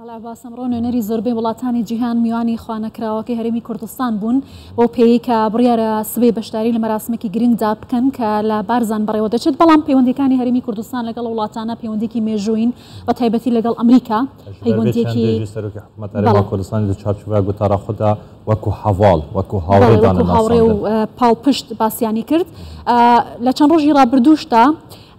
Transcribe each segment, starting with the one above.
بەڵێ باسەمڕۆ نوێنەری زۆربەی وڵاتانی جیهان میوانی خوانەکراوەکەی هەرێمی کوردستان بوون بۆ پێی کە بڕیارە سبەی بەشداری لە مەراسمێکی گرنگدا بکەن کە لە بارزان بەڕێوە دەچێت بەڵام پەیوەندیەکانی هەرێمی کوردستان لەگەڵ وڵاتانە پەیوەندێکی مێژووین بە تایبەتی لەگەڵ ئەمریکا پەیوەندێکی سەرۆکی حکوومەت هەرێمی کوردستانی لە چارچوبە گوتارە خۆدا وەکو هەڤاڵ وەکو هاوڕێ و پاڵپشت باسییانی کرد لە چەند ڕۆژی ڕابردووشدا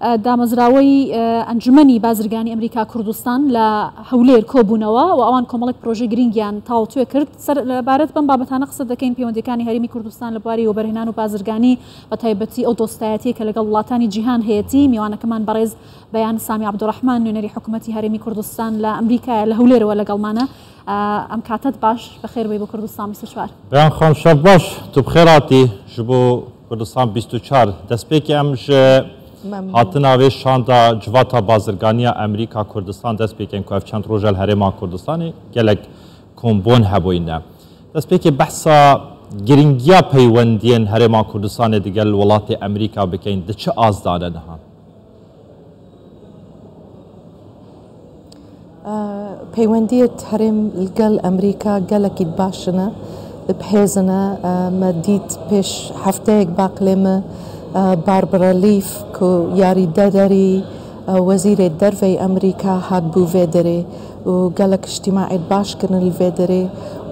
دامەزراوەی ئەنجومەنی بازرگانی ئەمریکا کوردستان لە هەولێر کۆبوونەوە و ئەوان کۆمەڵێک پرۆژەی گرنگیان تاوتوێ کرد لەبارەت بەم بابەتانە قسە دەکەین پەیوەندیەکانی هەرێمی کوردستان لە بواری وەبەرهێنان و بازرگانی بە تایبەتی ئەو دۆستایەتیە کە لەگەڵ وڵاتانی جیهان هەیەتی میوانەکەمان بەڕێز بەیان سامی عەبدوڕەحمان نوێنەری حکوومەتی هەرێمی کوردستان لە ئەمریکا لە هەولێرەوە لەگەڵمانە ئەم کاتت باش بەخێر بێ بۆ کوردستان 24 بەیان خۆم شەب باش تو بخێراتی ji bo کوردستان 24 destpêkê em ji hatina vê şanda civata bazirganiya Amerîka Kurdistan destpêkên ku ev çend roja li herêma Kurdistanê gelek kombon hebûyîne. Destpêkê behsa giringiya peywendiyên herêma Kurdistanê digel welatê Amerîka bikein di çi azdane niha? Peywendiyê herêm li gel Amerîka gelekî baş e dibihêzine me dît pêş hefteyek baqilê me Barbara Leaf ku yaridederî wezîrê derveyê Amerîka hat bû vê derê û gelek îctimai baş kirin li vê derê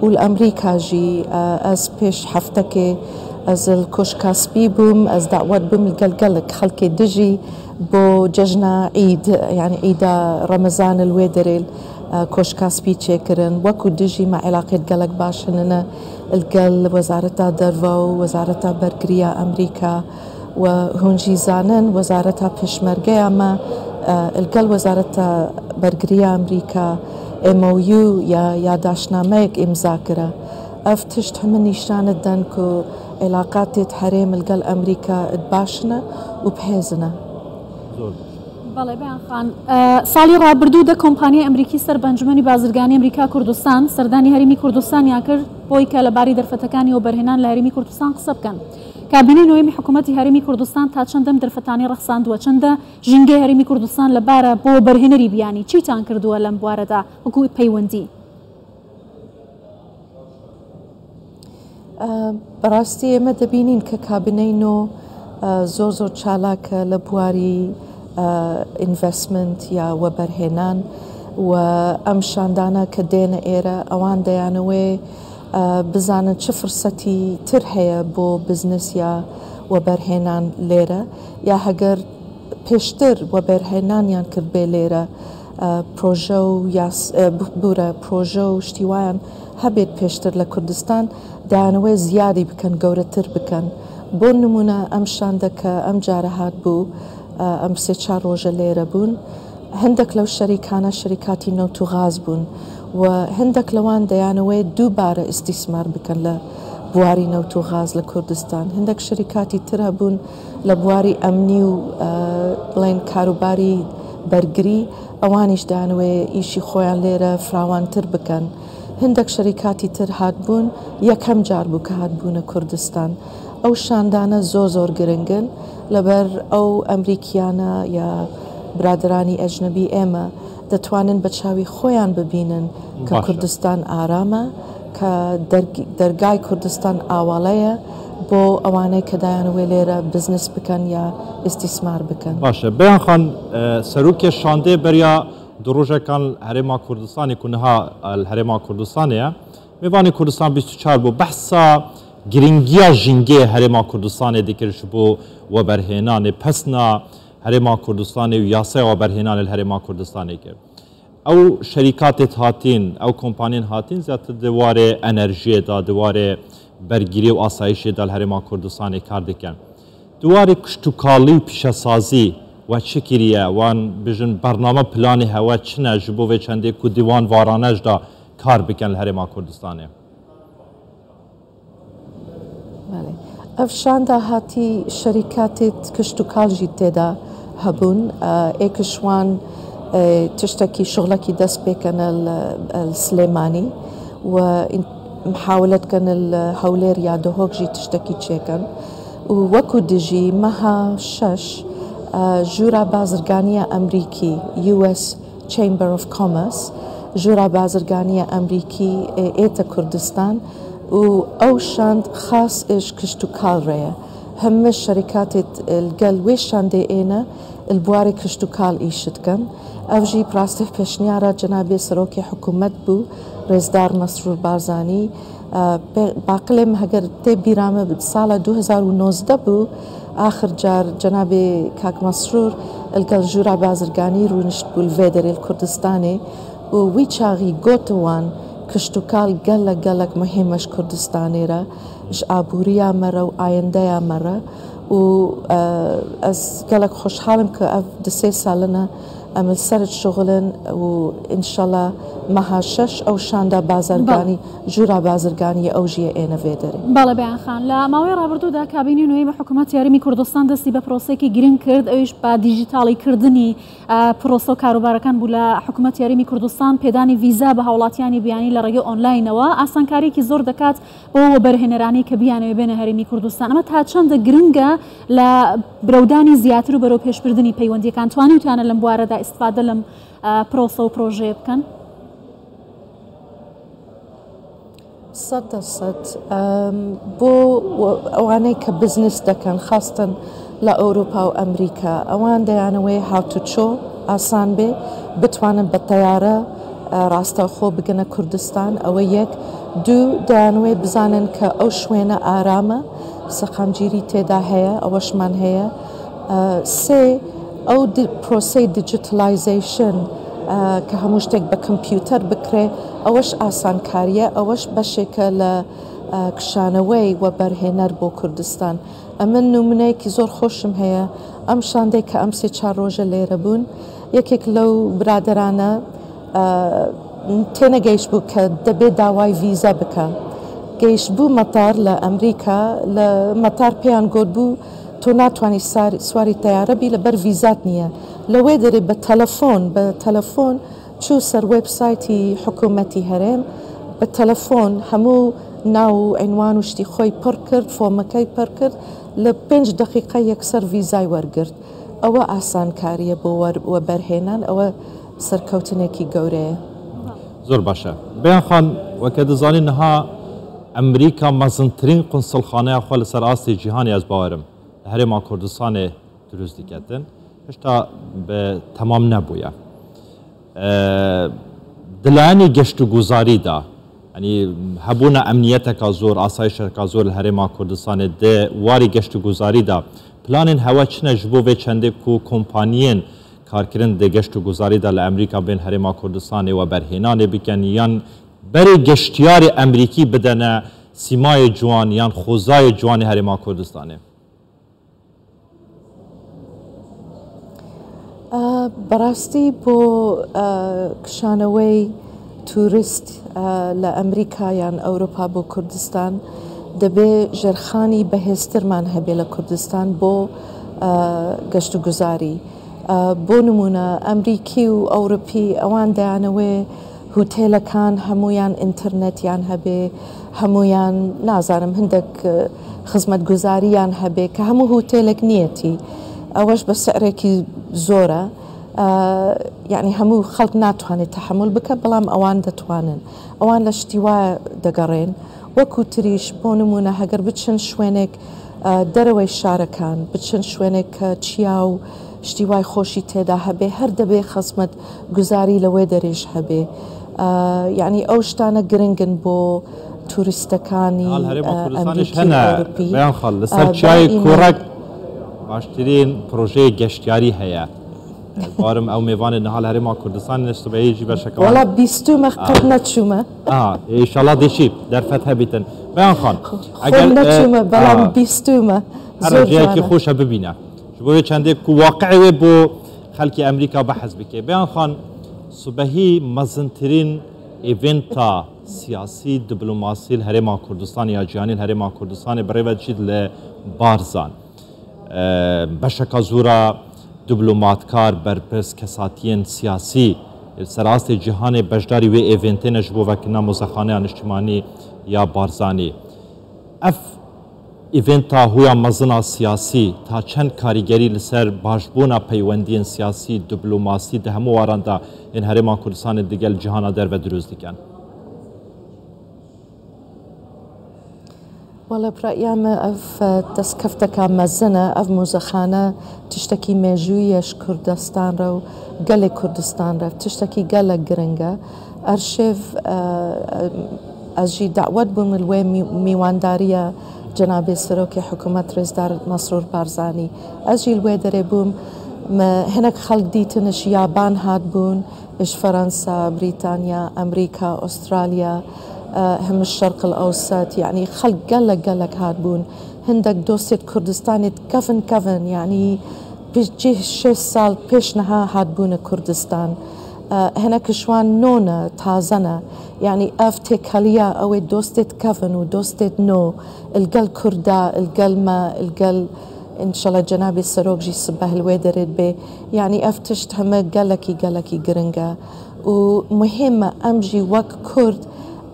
û li Amerîka jî ez pêş heftekê ez li Koşka Spî bûm ez dawet bûm li gel gelek xelkê dijî bo cejna Eid yani Eîda Remezanê li wê derê Koşka Spî çêkirin wekû dijî me elaqet gelek baş hene li gel Wezareta Derve û Wezareta Bergiriya Amerîka و هونجی زانن وزارت پشمرگه ما الگل وزارت برگری امریکا MOU یا یادداشتنامه امضا کرده افتشت همین نشان دن که علاقات حریم الگل امریکا اتباشنه و بهزنه. بەڵێ بەیان خان ساڵی ڕابردوو دە کۆمپانیای ئەمریکی سەر بەنجومەنی بازرگانی ئەمریکا کوردستان سەردانی هەرێمی کوردستانیان کرد بۆی کە لەباری دەرفەتەکانی وەبەرهێنان لە هەرێمی کوردستان قسە بکەن. کابینەی نوێمی حکوومەتی هەرێمی کوردستان تا چەندەم دەرفەتانی ڕەخساندووە چەندە ژینگەی هەرێمی کوردستان لەبارە بۆ وەبەرهێنەری بیانی چیتان کردووە لەم بوارەدا وەکو پەیوەندی؟ بەڕاستی ئێمە دەبینین کە کابینەی نۆ زۆر چالاکە لە بواری ئینڤستمنت یا وەبەرهێنان و ئەم شاندانە کە دێنە ئێرە ئەوان دەیانەوێ بزانن چه فرسەتی تر هەیە بۆ بزنس یا وەبەرهێنان لێرە یا هەگەر پێشتر وەبەرهێنانیان کرد بێ لێرە پرۆژە و بورە پرۆژە و شتیوایان هەبێت پێشتر لە کوردستان دایانەوەی زیادی بکەن گەورەتر بکەن بۆ نمونە ئەم شاندەکە ئەم جارە هات بوو ئەم سێ چار ڕۆژە لێرە بوون هەندێک لەو شەریکانە شەریکاتی نەوت و غاز بوون و هەندێک لەوان دەیانەوەی دووبارە ئیستیسمار بکەن لە بواری نەوت و غاز لە کوردستان هەندێک شەریکاتی تر هەبوون لە بواری ئەمنی و بڵێن کاروباری بەرگری ئەوانیش دایانەوەی ئیشی خۆیان لێرە فراوانتر بکەن هەندێک شەریکاتی تر هاتبوون یەکەم جار بوو کە هاتبوونە کوردستان ئەو شاندانە زۆر گرنگن لەبەر ئەو ئەمریکیانە یا برادرانی ئەجنەبی ئێمە دەتوانن بە چاوی خۆیان ببینن کە کوردستان ئارامە کە دەرگای کوردستان ئاواڵەیە بۆ ئەوانەی کە دایانەوێ لێرە بزنس بکەن یا ئیستیسمار بکەن. باشە بەیان خان سەرۆکێ شاندێ بەریا دو ڕۆژەکان هەرێما کوردستانی کونها هەرێما کوردستانەیە میوانی کوردستان 24 بۆ بەحسا گرنگیە ژینگێ هەرێما کوردستانê dikir ji bo weberhênanê pesna herêma Kurdistanê û yasaya weberhênanê li herêma Kurdistanê kir. Ew şerîkatê hatin, ew kompaniyên hatin zêtir di warê enerjiyê da, di warê bergirî û asayişê da li herêma Kurdistanê kar dikin. Di warê kuştûkalî û pîşesazî we çi kiriye, wan bijin bername planê hewe çi ne ji bo vê çendê ku dîwan varane ji da kar bikin li herêma Kurdistanê. ئەف شاندا هاتی شەریکاتێت کشت و کاڵژی تێدا هەبوون ئێکشوان تشتێکی شغلەکی دەست پێکەنە سلێمانی و محاولەتکەن هەولێر یا دۆهۆکژی تشتێکی چێکەن و وەکو دژی مەها 6 ژوورا بازرگانیە ئەمریکی US Chamber of Commerce جورا بازرگانی امریکی ایتا کردستان و او شاند خاص ايش كشتو كال ريا هم الشركات القل ويش شاندي اينا البواري كشتو كال ايشتكن افجي براستف بشنيارا جنابي سروكي حكومت بو رزدار مسرور بارزاني باقلم هگر تي بيرامه بسالة 2019 بو آخر جار جنابي كاك مسرور القل جورا بازرگاني رونشت بو الفيدري الكردستاني ووي چاغي قوتوان كشتوكال قلق مهمش كردستاني را اش آبوريا مرة و آينديا مرة و از قلق خوشحالم كأف دسي سالنا عمل سرد شغلن و انشالله مهاشش او شاندا بازرگانی جورا بازرگانی او جیه اینا ویدری بالا بیان خان لا ماوی رابردو دا کابینی نوی به حکومت یاریمی کردستان دستی به پروسه کی گرین کرد اویش با دیجیتالی کردنی پروسه کاروبارکان بولا حکومت یاریمی کردستان پیدانی ویزا به هولاتیانی بیانی لرگی آنلاین و آسان کاری کی زور دکات با برهنرانی که بیانی بین هریمی کردستان اما تا چند گرینگا لا برودانی زیاتر و برو پیش بردنی پیوندی کان توانی و توانه لمبواره دا استفاده لم پروسه و پروژه بکن صد بو اواني كبزنس دكان خاصة لأوروبا وأمريكا اوان ديانوي هاو تو تشو آسان بي بتوانن بالطيارة راستا خو بقنا كردستان او يك دو ديانوي بزانن كأو شوينة آرامة سقامجيري تيدا هيا اوش من هيا سي او بروسي ديجيتاليزيشن که هموش تک با کمپیوتر بکره اوش آسان کاریه اوش بشه ل کشانوی و برهنر بو کردستان امن نمونه که زور خوشم هیا ام شانده که ام سه چار روزه لیره بون یکیک لو برادرانه تینه گیش بو که دبی داوای ویزا بکه گیش بو مطار لامریکا لمطار پیان گود بو تو ناتوانی سواری تیاره بی لبر ویزات نیه لو داری بالتلفون شو سر ويب سايتي حكومتي هرم بالتلفون همو ناو عنوان وشتي خوي بركرد فومكاي بركرد ل5 دقيقة يكسر فيزاي ورقرد او آسان كاريه بو وبرهنان او سركوتنكي قوريه زور باشا بيان خان وكد زاني انها امريكا مزنترين قنصل خانه خال سر آسي جهاني از باورم هرما كردستان دروز ديكتن هشتا به تمام نبويه دلانی گشت و گذاری دا یعنی هبونا امنیت زور آسایش زور الهرم کردستان ده واری گشت و گذاری دا پلان هوا چنه جبو و چنده کو کمپانیین کارکرین ده گشت و گذاری دا لامریکا بین هرم کردستان و برهنان بکن یان بری گشتیار امریکی بدنه سیمای جوان یان خوزای جوان هرم کردستانه براستي بو كشانوي تورست لأمريكا يعني أوروبا بو كردستان دبي جرخاني بهستر من هبي لكردستان بو قشتو گزاري بو نمونا أمريكي و أوروبي أوان ديانوي هوتيلا كان همويان انترنت يان هبي همويان نازارم هندك خدمة گزاري يان هبي كهمو هوتيلك نيتي اوش بسعركي زورة يعني همو خلق ناتواني تحمل بك بلام اوان دتوانن اوان لاشتواء دقرين وكو تريش بونمونا هقر بتشن شوينك دروي الشاركان بتشن شوينك تشياو اشتواء خوشي تيدا هبي هر دبي خصمت گزاري لوي دريش هبي يعني اوشتانا قرنگن بو تورستكاني امريكي اوروبي بيان خل لسر چاي كورك باشترين بروجي گشتياري هيا بارم او ميوان النهال هرما كردستان نشتبه يجي بشكل والله بيستومه قد نتشومه ان شاء الله ديشيب در فتح بيتن بيان خان اگر نتشومه بلام بيستومه هر جایی که خوشه ببینه شبوه چنده که واقعی بو خلق امریکا بحث بکه بيان خان صبحی مزنترین ایونتا سیاسی دیپلماسی الهرما كردستان یا جهانی الهرما كردستان برای وجود لبارزان بشکا زورا دیپلماتکار برپرس کساتین سیاسی سراست جهان بجداری و ایونتین جبو وکنا مزخانه اجتماعی یا بارزانی اف ایونتا هویا مزنا سیاسی تا چند کاریگری لسر باشبونا پیوندین سیاسی دیپلماسی ده همو وارندا این هرما کردستان دیگل جهان در و دروز دیگن والله برأيام اف تسكفتك مزنة اف موزخانة تشتكي ميجويش كردستان رو قال كردستان رو تشتكي قال قرنجا ارشيف اجي دعوت بوم الوي ميواندارية جناب سروكي حكومة رئيسدار مسرور بارزاني اجي الوي دري بوم هناك خلق ديتنش يابان هاد بون اش فرنسا بريطانيا امريكا استراليا هم الشرق الأوسط يعني خلق قالك هادبون هندك دوسة كردستان كفن يعني بيجيه 6 سال بيشنها هادبون كردستان هناك شوان نونا تازنا يعني افتكاليا او دوستة كفن ودوستة نو القل كردا القل ما القل ان شاء الله جنابي السروق جي صباه الويدرد بي يعني افتشت هم قالكي قرنقا ومهمة امجي وك كرد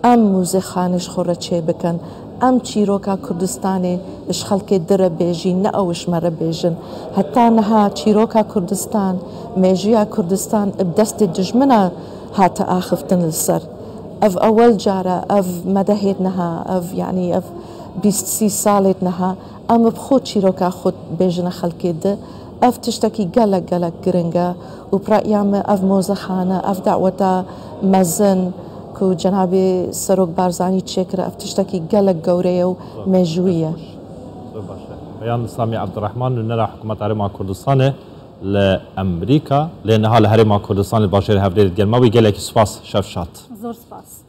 ام موزخانش خوره چه بکن ام چیروکا کردستان اش خلق در بیجی نه اوش مره بیجن حتی نها چیروکا کردستان میجویا کردستان بدست دجمنا هات آخفتن السر اف اول جاره اف مدهید نها اف يعني اف 20 سالت نها ام بخود چیروکا خود بیجن خلق ده اف تشتكي قلق قرنقا وبرأيام اف موزخانه اف دعوتا مزن كو جنابي سروق بارزاني تشكر افتشتكي قلق قوريه ومجويه. بيان سامي عبد الرحمن نرى حكومة هرما كردستان لأمريكا لأنها لهرما كردستان الباشر هفريد قال ما بيقلك سباس شفشات. زور سباس.